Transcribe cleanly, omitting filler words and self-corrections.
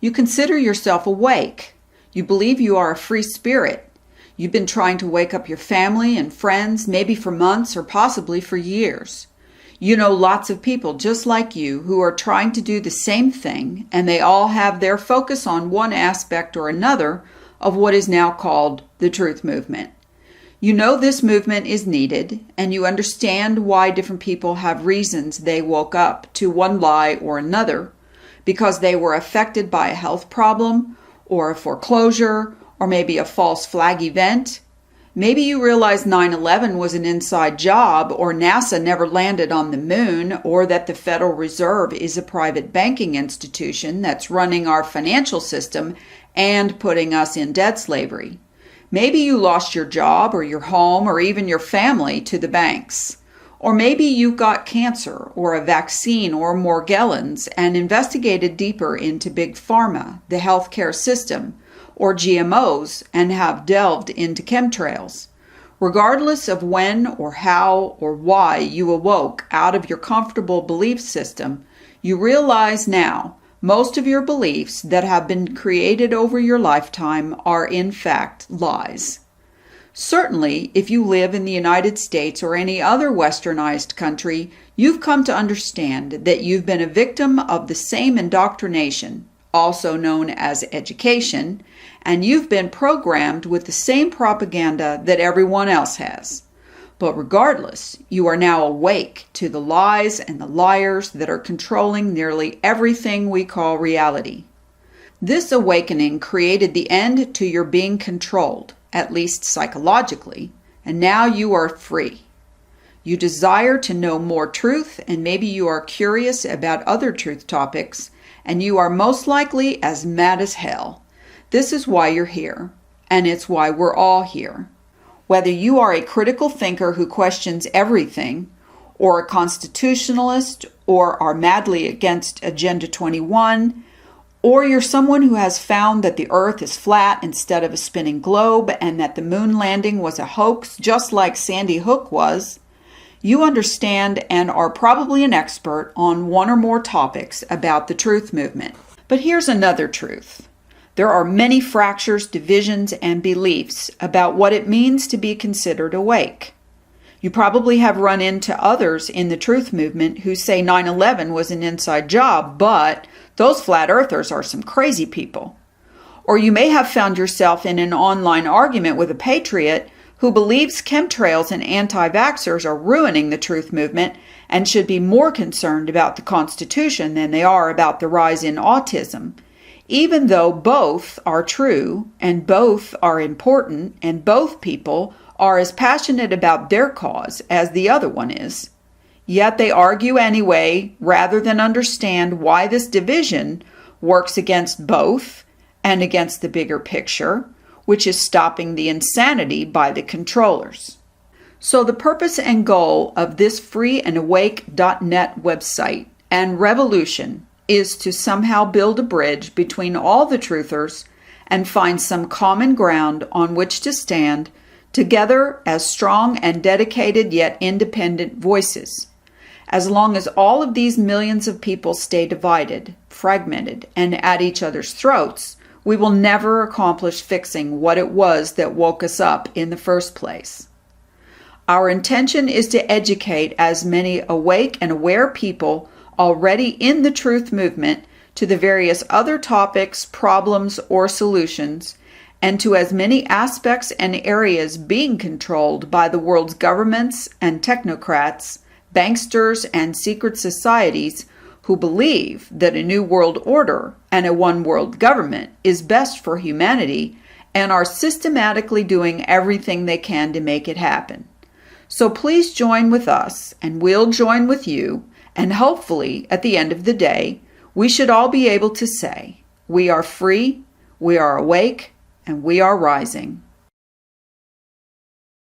You consider yourself awake. You believe you are a free spirit. You've been trying to wake up your family and friends, maybe for months or possibly for years. You know lots of people just like you who are trying to do the same thing, and they all have their focus on one aspect or another of what is now called the truth movement. You know this movement is needed, and you understand why different people have reasons they woke up to one lie or another, because they were affected by a health problem, or a foreclosure, or maybe a false flag event. Maybe you realize 9/11 was an inside job, or NASA never landed on the moon, or that the Federal Reserve is a private banking institution that's running our financial system and putting us in debt slavery. Maybe you lost your job or your home or even your family to the banks. Or maybe you got cancer or a vaccine or Morgellons and investigated deeper into big pharma, the healthcare system, or GMOs and have delved into chemtrails. Regardless of when or how or why you awoke out of your comfortable belief system, you realize now most of your beliefs that have been created over your lifetime are in fact lies. Certainly, if you live in the United States or any other westernized country, you've come to understand that you've been a victim of the same indoctrination, also known as education, and you've been programmed with the same propaganda that everyone else has. But regardless, you are now awake to the lies and the liars that are controlling nearly everything we call reality. This awakening created the end to your being controlled, at least psychologically, and now you are free. You desire to know more truth, and maybe you are curious about other truth topics, and you are most likely as mad as hell. This is why you're here, and it's why we're all here. Whether you are a critical thinker who questions everything, or a constitutionalist, or are madly against Agenda 21, or you're someone who has found that the earth is flat instead of a spinning globe and that the moon landing was a hoax just like Sandy Hook was, you understand and are probably an expert on one or more topics about the truth movement. But here's another truth. There are many fractures, divisions, and beliefs about what it means to be considered awake. You probably have run into others in the truth movement who say 9/11 was an inside job, but those flat earthers are some crazy people. Or you may have found yourself in an online argument with a patriot who believes chemtrails and anti-vaxxers are ruining the truth movement and should be more concerned about the Constitution than they are about the rise in autism, even though both are true and both are important and both people are as passionate about their cause as the other one is. Yet they argue anyway rather than understand why this division works against both and against the bigger picture, which is stopping the insanity by the controllers. So the purpose and goal of this freeandawake.net website and revolution is to somehow build a bridge between all the truthers and find some common ground on which to stand together as strong and dedicated yet independent voices. As long as all of these millions of people stay divided, fragmented, and at each other's throats, we will never accomplish fixing what it was that woke us up in the first place. Our intention is to educate as many awake and aware people already in the truth movement to the various other topics, problems, or solutions, and to as many aspects and areas being controlled by the world's governments and technocrats, banksters, and secret societies who believe that a new world order and a one-world government is best for humanity and are systematically doing everything they can to make it happen. So please join with us, and we'll join with you, and hopefully, at the end of the day, we should all be able to say, we are free, we are awake, and we are rising.